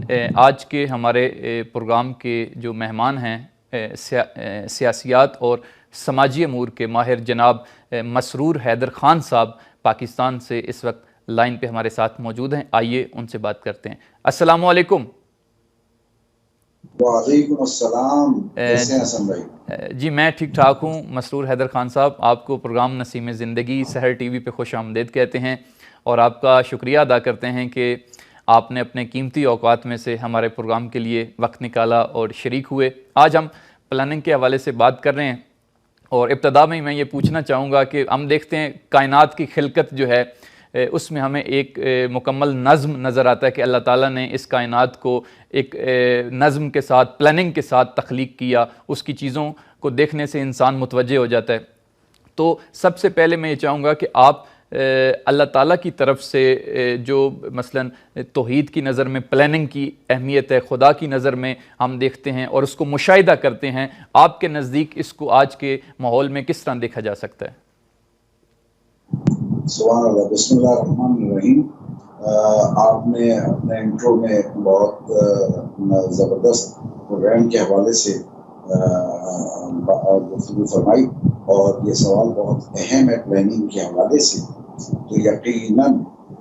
آج کے ہمارے پروگرام کے جو مہمان ہیں سیاسیات اور سماجی امور کے ماہر جناب مسرور حیدر خان صاحب پاکستان سے اس وقت لائن پہ ہمارے ساتھ موجود ہیں. آئیے ان سے بات کرتے ہیں. السلام علیکم. وعلیکم السلام. کیسے ہیں حسن بھائی؟ جی میں ٹھیک ٹھاک ہوں. مسرور حیدر خان صاحب، آپ کو پروگرام نسیم زندگی سحر ٹی وی پہ خوش آمدید کہتے ہیں اور آپ کا شکریہ ادا کرتے ہیں کہ آپ نے اپنے قیمتی اوقات میں سے ہمارے پروگرام کے لیے وقت نکالا اور شریک ہوئے. آج ہم پلاننگ کے حوالے سے بات کر رہے ہیں اور ابتدا میں یہ پوچھنا چاہوں گا کہ ہم دیکھتے ہیں کائنات کی خلقت جو ہے اس میں ہمیں ایک مکمل نظم نظر آتا ہے کہ اللہ تعالیٰ نے اس کائنات کو ایک نظم کے ساتھ، پلاننگ کے ساتھ تخلیق کیا. اس کی چیزوں کو دیکھنے سے انسان متوجہ ہو جاتا ہے. تو سب سے پہلے میں یہ چاہوں گا کہ آپ اللہ تعالیٰ کی طرف سے جو مثلاً توحید کی نظر میں پلاننگ کی اہمیت ہے، خدا کی نظر میں ہم دیکھتے ہیں اور اس کو مشاہدہ کرتے ہیں، آپ کے نزدیک اس کو آج کے ماحول میں کس طرح دیکھا جا سکتا ہے؟ سبحان اللہ. بسم اللہ الرحمن الرحیم. آپ نے اپنے انٹرو میں بہت زبردست پروگرام کے حوالے سے گفتگو فرمائی اور یہ سوال بہت اہم ہے پلاننگ کے حوالے سے. تو یقیناً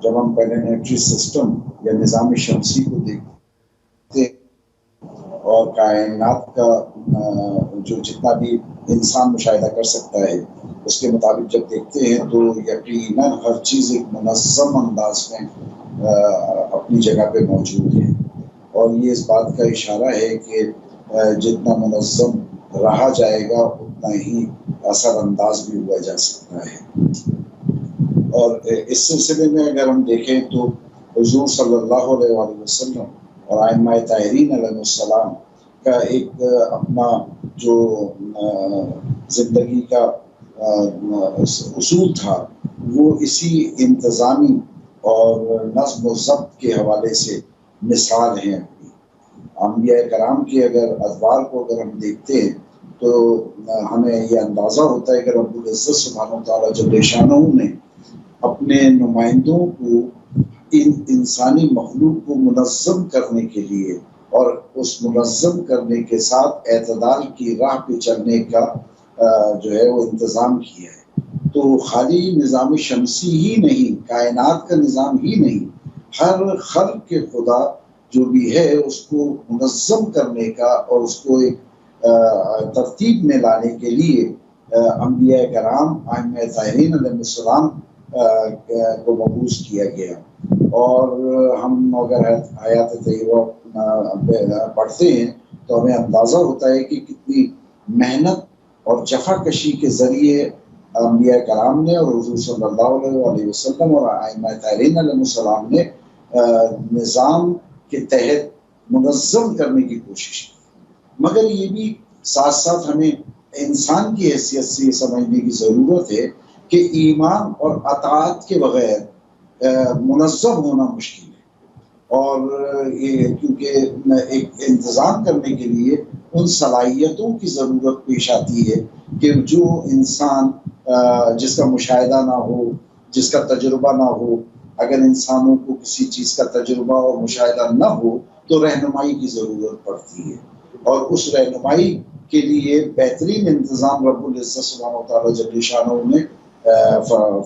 جب ہم پلانیٹری سسٹم یا نظام شمسی کو دیکھتے ہیں اور کائنات کا جو جتنا بھی انسان مشاہدہ کر سکتا ہے اس کے مطابق جب دیکھتے ہیں تو یقیناً ہر چیز ایک منظم انداز میں اپنی جگہ پہ موجود ہے. اور یہ اس بات کا اشارہ ہے کہ جتنا منظم رہا جائے گا اتنا ہی اثر انداز بھی ہوا جا سکتا ہے. اور اس سلسلے میں اگر ہم دیکھیں تو حضور صلی اللہ علیہ وآلہ وسلم اور ائمہ طاہرین علیہ السلام کا ایک اپنا جو زندگی کا اصول تھا وہ اسی انتظامی اور نظم و ضبط کے حوالے سے مثال ہیں. انبیاء کرام کے اگر ادوار کو اگر ہم دیکھتے ہیں تو ہمیں یہ اندازہ ہوتا ہے کہ رب العزت سبحانہ وتعالیٰ جل شانہ نے اپنے نمائندوں کو انسانی مخلوق کو منظم کرنے کے لیے اور اس منظم کرنے کے ساتھ اعتدال کی راہ پہ چلنے کا جو ہے وہ انتظام کیا ہے. تو خالی نظام شمسی ہی نہیں، کائنات کا نظام ہی نہیں، ہر خلق کے خدا جو بھی ہے اس کو منظم کرنے کا اور اس کو ایک ترتیب میں لانے کے لیے انبیاء کرام ائمہ طاہرین علیہ السلام کو مبعوث کیا گیا. اور ہم اگر حیات طیبہ پڑھتے ہیں تو ہمیں اندازہ ہوتا ہے کہ کتنی محنت اور جفا کشی کے ذریعے انبیاء کرام نے اور حضور صلی اللہ علیہ وسلم اور ائمہ طاہرین علیہ السلام نے نظام کے تحت منظم کرنے کی کوشش کی. مگر یہ بھی ساتھ ساتھ ہمیں انسان کی حیثیت سے یہ سمجھنے کی ضرورت ہے کہ ایمان اور اطاعت کے بغیر منظم ہونا مشکل ہے. اور یہ کیونکہ ایک انتظام کرنے کے لیے ان صلاحیتوں کی ضرورت پیش آتی ہے کہ جو انسان جس کا مشاہدہ نہ ہو، جس کا تجربہ نہ ہو، اگر انسانوں کو کسی چیز کا تجربہ اور مشاہدہ نہ ہو تو رہنمائی کی ضرورت پڑتی ہے. اور اس رہنمائی کے لیے بہترین انتظام رب العزت سبحانہ وتعالیٰ جل شانہ نے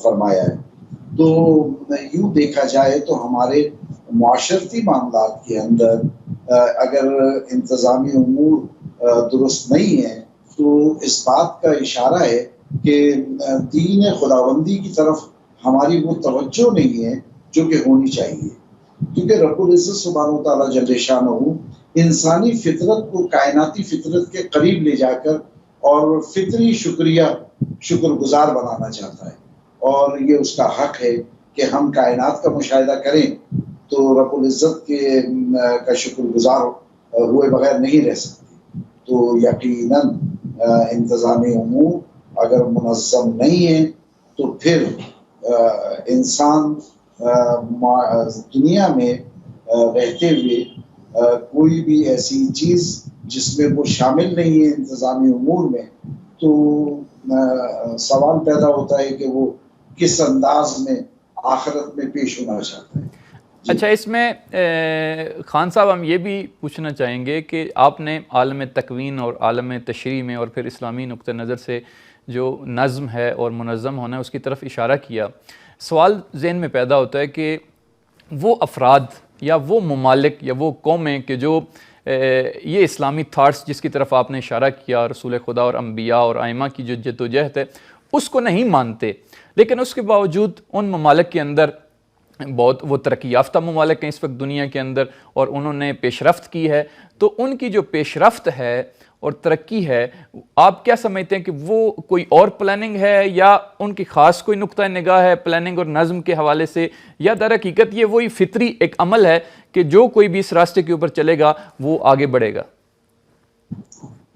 فرمایا ہے. تو یوں دیکھا جائے تو ہمارے معاشرتی معاملات کے اندر اگر انتظامی امور درست نہیں ہیں تو اس بات کا اشارہ ہے کہ دین خداوندی کی طرف ہماری وہ توجہ نہیں ہے جو کہ ہونی چاہیے. کیونکہ رب العزت سبحانہ وتعالیٰ جل شانہ انسانی فطرت کو کائناتی فطرت کے قریب لے جا کر اور فطری شکر گزار بنانا چاہتا ہے. اور یہ اس کا حق ہے کہ ہم کائنات کا مشاہدہ کریں تو رب العزت کا شکر گزار ہوئے بغیر نہیں رہ سکتے. تو یقیناً انتظامی امور اگر منظم نہیں ہے تو پھر انسان دنیا میں رہتے ہوئے کوئی بھی ایسی چیز جس میں وہ شامل نہیں ہے انتظامی امور میں تو سوال پیدا ہوتا ہے کہ وہ کس انداز میں آخرت میں پیش ہونا چاہتا ہے. اچھا، اس میں خان صاحب ہم یہ بھی پوچھنا چاہیں گے کہ آپ نے عالم تکوین اور عالم تشریح میں اور پھر اسلامی نقطہ نظر سے جو نظم ہے اور منظم ہونا ہے اس کی طرف اشارہ کیا. سوال ذہن میں پیدا ہوتا ہے کہ وہ افراد یا وہ ممالک یا وہ قومیں کہ جو یہ اسلامی تھاٹس جس کی طرف آپ نے اشارہ کیا، رسول خدا اور انبیاء اور ائمہ کی جو جدوجہد ہے اس کو نہیں مانتے، لیکن اس کے باوجود ان ممالک کے اندر بہت وہ ترقی یافتہ ممالک ہیں اس وقت دنیا کے اندر اور انہوں نے پیش رفت کی ہے، تو ان کی جو پیش رفت ہے اور ترقی ہے آپ کیا سمجھتے ہیں کہ وہ کوئی اور پلاننگ ہے یا ان کی خاص کوئی نقطہ نگاہ ہے پلاننگ اور نظم کے حوالے سے، یا در حقیقت یہ وہی فطری ایک عمل ہے کہ جو کوئی بھی اس راستے کے اوپر چلے گا وہ آگے بڑھے گا؟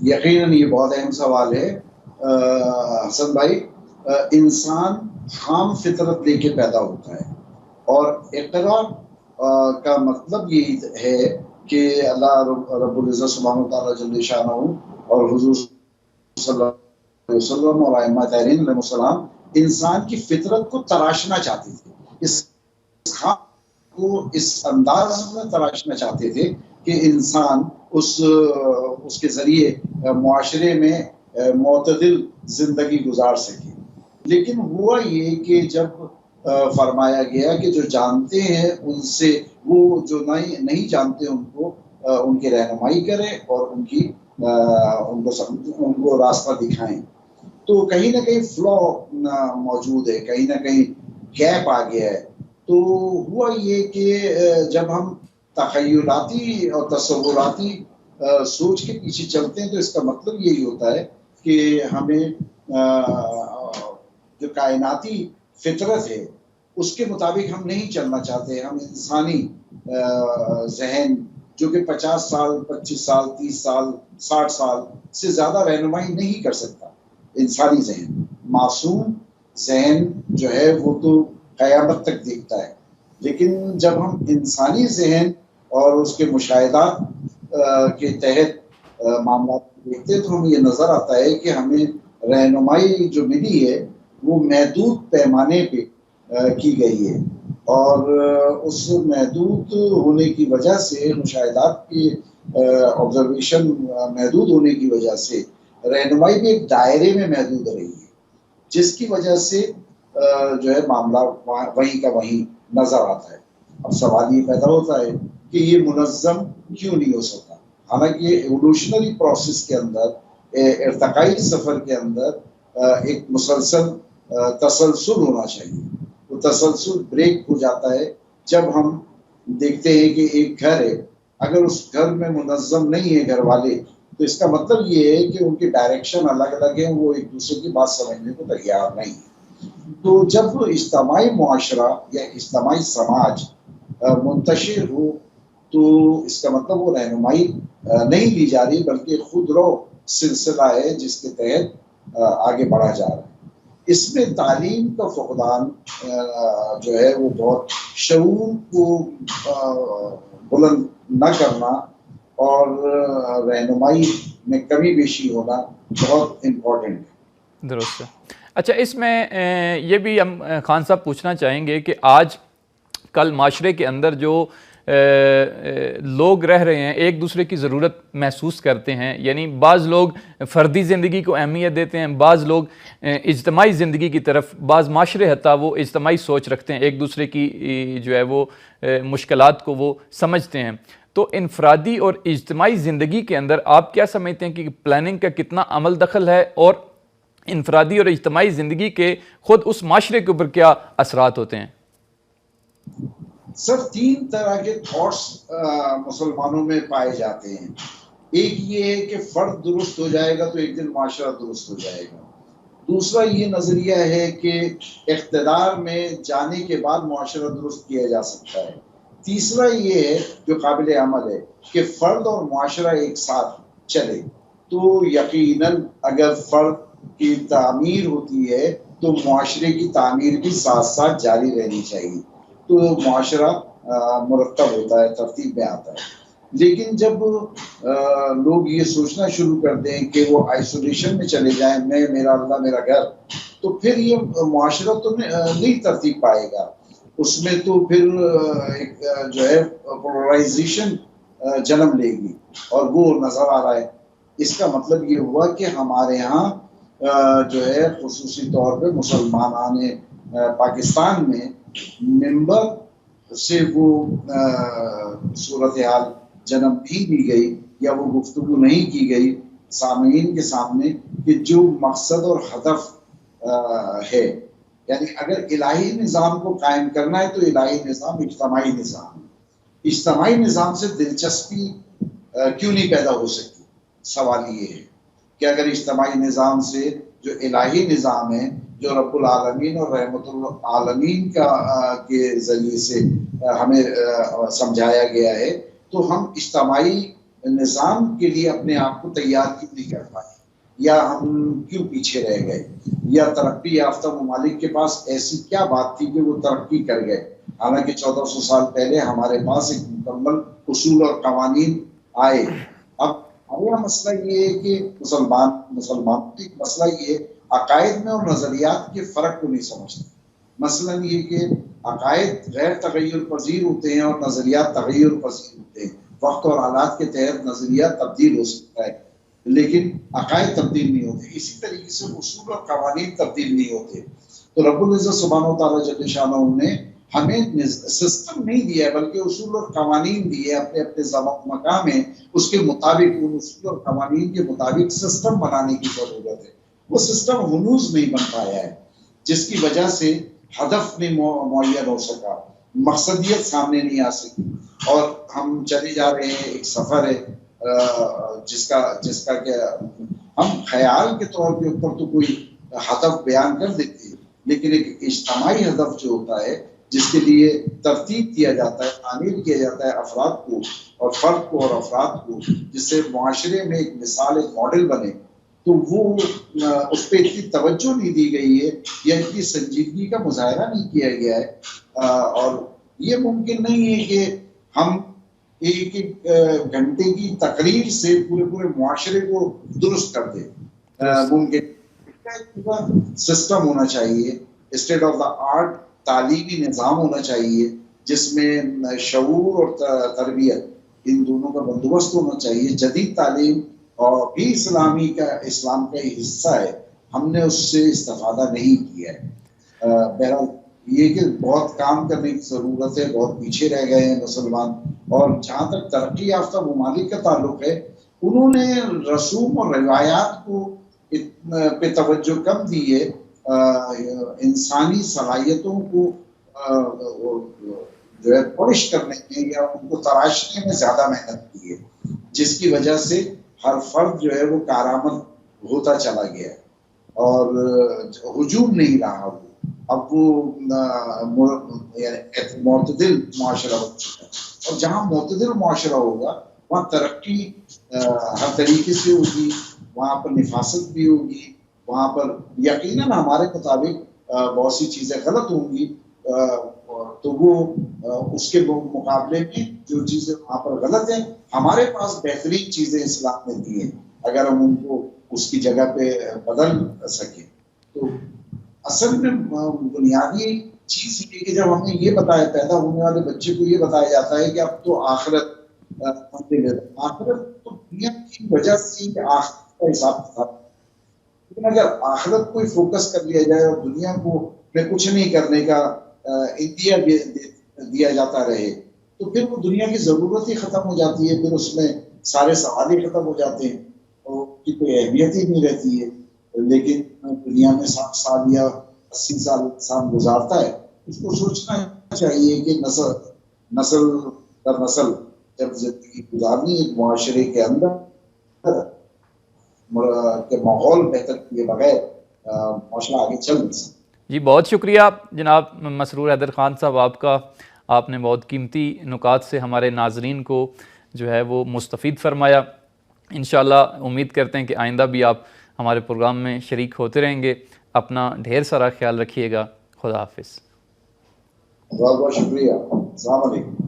یقیناً یہ بہت اہم سوال ہے حسن بھائی. انسان خام فطرت لے کے پیدا ہوتا ہے اور اقرا کا مطلب یہ ہے کہ اللہ رب العزت سبحانہ وتعالیٰ جل شانہ اور حضور صلی اللہ علیہ وسلم اور ائمہ طاہرین علیہ السلام انسان کی فطرت کو تراشنا چاہتے تھے، اس خام کو اس انداز میں تراشنا چاہتے تھے کہ انسان اس کے ذریعے معاشرے میں معتدل زندگی گزار سکے. لیکن ہوا یہ کہ جب فرمایا گیا کہ جو جانتے ہیں ان سے وہ جو نہیں جانتے ان کو ان کی رہنمائی کریں اور ان کو راستہ دکھائیں، تو کہیں نہ کہیں فلو موجود ہے، کہیں نہ کہیں گیپ آ گیا ہے. تو ہوا یہ کہ جب ہم تخیلاتی اور تصوراتی سوچ کے پیچھے چلتے ہیں تو اس کا مطلب یہی ہوتا ہے کہ ہمیں جو کائناتی فطرت ہے اس کے مطابق ہم نہیں چلنا چاہتے. ہم انسانی ذہن جو کہ 50 سال 25 سال 30 سال 60 سال سے زیادہ رہنمائی نہیں کر سکتا. انسانی ذہن معصوم ذہن جو ہے وہ تو قیامت تک دیکھتا ہے، لیکن جب ہم انسانی ذہن اور اس کے مشاہدات کے تحت معاملات دیکھتے ہیں تو ہمیں یہ نظر آتا ہے کہ ہمیں رہنمائی جو ملی ہے وہ محدود پیمانے پہ کی گئی ہے، اور اس محدود ہونے کی وجہ سے مشاہدات کی آبزرویشن محدود ہونے کی وجہ سے رہنمائی بھی ایک دائرے میں محدود رہی ہے، جس کی وجہ سے جو ہے معاملہ وہیں کا وہیں نظر آتا ہے. اب سوال یہ پیدا ہوتا ہے کہ یہ منظم کیوں نہیں ہو سکتا، حالانکہ ایوولوشنری پروسیس کے اندر ارتقائی سفر کے اندر ایک مسلسل تسلسل ہونا چاہیے. وہ تسلسل بریک ہو جاتا ہے جب ہم دیکھتے ہیں کہ ایک گھر ہے، اگر اس گھر میں منظم نہیں ہے گھر والے تو اس کا مطلب یہ ہے کہ ان کی ڈائریکشن الگ الگ ہے، وہ ایک دوسرے کی بات سمجھنے کو تیار نہیں ہے. تو جب اجتماعی معاشرہ یا اجتماعی سماج منتشر ہو تو اس کا مطلب وہ رہنمائی نہیں لی جا رہی بلکہ خود رو سلسلہ ہے جس کے تحت آگے بڑھا جا رہا ہے. اس میں تعلیم کا فقدان جو ہے وہ بہت شعور کو بلند نہ کرنا اور رہنمائی میں کمی بیشی ہونا بہت امپورٹنٹ ہے. درست ہے. اچھا، اس میں یہ بھی ہم خان صاحب پوچھنا چاہیں گے کہ آج کل معاشرے کے اندر جو لوگ رہ رہے ہیں ایک دوسرے کی ضرورت محسوس کرتے ہیں، یعنی بعض لوگ فردی زندگی کو اہمیت دیتے ہیں، بعض لوگ اجتماعی زندگی کی طرف، بعض معاشرے حتیٰ وہ اجتماعی سوچ رکھتے ہیں، ایک دوسرے کی جو ہے وہ مشکلات کو وہ سمجھتے ہیں. تو انفرادی اور اجتماعی زندگی کے اندر آپ کیا سمجھتے ہیں کہ پلاننگ کا کتنا عمل دخل ہے اور انفرادی اور اجتماعی زندگی کے خود اس معاشرے کے اوپر کیا اثرات ہوتے ہیں؟ سر 3 طرح کے تھاٹس مسلمانوں میں پائے جاتے ہیں. ایک یہ ہے کہ فرد درست ہو جائے گا تو ایک دن معاشرہ درست ہو جائے گا. دوسرا یہ نظریہ ہے کہ اقتدار میں جانے کے بعد معاشرہ درست کیا جا سکتا ہے. تیسرا یہ ہے جو قابل عمل ہے کہ فرد اور معاشرہ ایک ساتھ چلے. تو یقیناً اگر فرد کی تعمیر ہوتی ہے تو معاشرے کی تعمیر بھی ساتھ ساتھ جاری رہنی چاہیے، تو معاشرہ مرتب ہوتا ہے، ترتیب میں آتا ہے. لیکن جب لوگ یہ سوچنا شروع کر دیں کہ وہ آئسولیشن میں چلے جائیں، میرا اللہ میرا گھر، تو پھر یہ معاشرہ تو نہیں ترتیب پائے گا. اس میں تو پھر ایک جو ہے پولرائزیشن جنم لے گی، اور وہ نظر آ رہا ہے۔ اس کا مطلب یہ ہوا کہ ہمارے ہاں جو ہے خصوصی طور پہ مسلمان پاکستان میں ممبر سے وہ صورتحال جنم نہیں دی گئی، یا وہ گفتگو نہیں کی گئی سامعین کے سامنے کہ جو مقصد اور ہدف ہے، یعنی اگر الہی نظام کو قائم کرنا ہے تو الہی نظام اجتماعی نظام ہے۔ اجتماعی نظام سے دلچسپی کیوں نہیں پیدا ہو سکتی؟ سوال یہ ہے کہ اگر اجتماعی نظام سے جو الہی نظام ہے، جو رب العالمین اور رحمت العالمین کے ذریعے سے ہمیں سمجھایا گیا ہے، تو ہم اجتماعی نظام کے لیے اپنے آپ کو تیار کیوں نہیں کر پائے، یا ہم کیوں پیچھے رہ گئے، یا ترقی یافتہ ممالک کے پاس ایسی کیا بات تھی کہ وہ ترقی کر گئے، حالانکہ 1400 سال پہلے ہمارے پاس ایک مکمل اصول اور قوانین آئے۔ اب ہمارا مسئلہ یہ ہے کہ مسلمان کی مسئلہ یہ ہے عقائد میں اور نظریات کے فرق کو نہیں سمجھتے۔ مثلا یہ کہ عقائد غیر تغیر پذیر ہوتے ہیں اور نظریات تغیر پذیر ہوتے ہیں، وقت اور حالات کے تحت نظریات تبدیل ہو سکتا ہے لیکن عقائد تبدیل نہیں ہوتے، اسی طریقے سے اصول اور قوانین تبدیل نہیں ہوتے۔ تو رب العزت سبحانہ و تعالیٰ جل شانہ نے ہمیں سسٹم نہیں دیا ہے بلکہ اصول اور قوانین دیے، اپنے اپنے مقام ہے، اس کے مطابق ان اصول اور قوانین کے مطابق سسٹم بنانے کی ضرورت ہے۔ وہ سسٹم ہنوز نہیں بن پایا ہے، جس کی وجہ سے ہدف نہیں معین ہو سکا، مقصدیت سامنے نہیں آ سکی، اور ہم چلے جا رہے ہیں، ایک سفر ہے جس کا کہ ہم خیال کے طور کے اوپر تو کوئی ہدف بیان کر دیتے ہیں، لیکن ایک اجتماعی ہدف جو ہوتا ہے جس کے لیے ترتیب کیا جاتا ہے، تعمیر کیا جاتا ہے افراد کو اور فرد کو اور افراد کو، جس سے معاشرے میں ایک مثال، ایک ماڈل بنے، تو وہ اس پہ اتنی توجہ نہیں دی گئی ہے یا اتنی سنجیدگی کا مظاہرہ نہیں کیا گیا ہے۔ اور یہ ممکن نہیں ہے کہ ہم ایک ایک گھنٹے کی تقریر سے پورے معاشرے کو درست کر دیں۔ ممکن سسٹم ہونا چاہیے، اسٹیٹ آف دا آرٹ تعلیمی نظام ہونا چاہیے جس میں شعور اور تربیت ان دونوں کا بندوبست ہونا چاہیے۔ جدید تعلیم اور بھی اسلام کا ہی حصہ ہے، ہم نے اس سے استفادہ نہیں کیا ہے۔ بہرحال یہ کہ بہت کام کرنے کی ضرورت ہے، بہت پیچھے رہ گئے ہیں مسلمان، اور جہاں تک ترقی یافتہ ممالک کا تعلق ہے، انہوں نے رسوم اور روایات کو پہ توجہ کم دی ہے، انسانی صلاحیتوں کو جو ہے پولش کرنے میں یا ان کو تراشنے میں زیادہ محنت کی ہے، جس کی وجہ سے ہر فرد جو ہے وہ کارآمد ہوتا چلا گیا ہے اور ہجوم نہیں رہا۔ وہ اب وہ معتدل معاشرہ ہو چکا ہے، اور جہاں معتدل معاشرہ ہوگا وہاں ترقی ہر طریقے سے ہوگی، وہاں پر نفاست بھی ہوگی، وہاں پر یقیناً ہمارے مطابق بہت سی چیزیں غلط ہوں گی، تو وہ اس کے مقابلے میں جو چیزیں وہاں پر غلط ہیں، ہمارے پاس بہترین چیزیں اسلام نے دی ہیں، اگر ہم ان کو اس کی جگہ پہ بدل سکیں۔ تو اصل میں بنیادی چیز یہ کہ جب ہمیں یہ بتایا، پیدا ہونے والے بچے کو یہ بتایا جاتا ہے کہ اب تو آخرت تو دنیا کی وجہ سے آخرت کا حساب تھا، لیکن اگر آخرت کو فوکس کر لیا جائے اور دنیا کو میں کچھ نہیں کرنے کا انتیا دیا جاتا رہے، تو پھر وہ دنیا کی ضرورت ہی ختم ہو جاتی ہے، پھر اس میں سارے سوال ہی ختم ہو جاتے ہیں اور اس کی کوئی اہمیت ہی نہیں رہتی ہے۔ لیکن دنیا میں 60 سال یا 80 سال انسان گزارتا ہے، اس کو سوچنا چاہیے کہ نسل در نسل جب زندگی گزارنی ایک معاشرے کے اندر کہ ماحول بہتر کیے بغیر معاشرہ آگے چل نہیں سکتا۔ جی بہت شکریہ جناب مسرور حیدر خان صاحب آپ کا، آپ نے بہت قیمتی نکات سے ہمارے ناظرین کو جو ہے وہ مستفید فرمایا۔ انشاءاللہ امید کرتے ہیں کہ آئندہ بھی آپ ہمارے پروگرام میں شریک ہوتے رہیں گے۔ اپنا ڈھیر سارا خیال رکھیے گا۔ خدا حافظ۔ بہت بہت شکریہ۔ السلام علیکم۔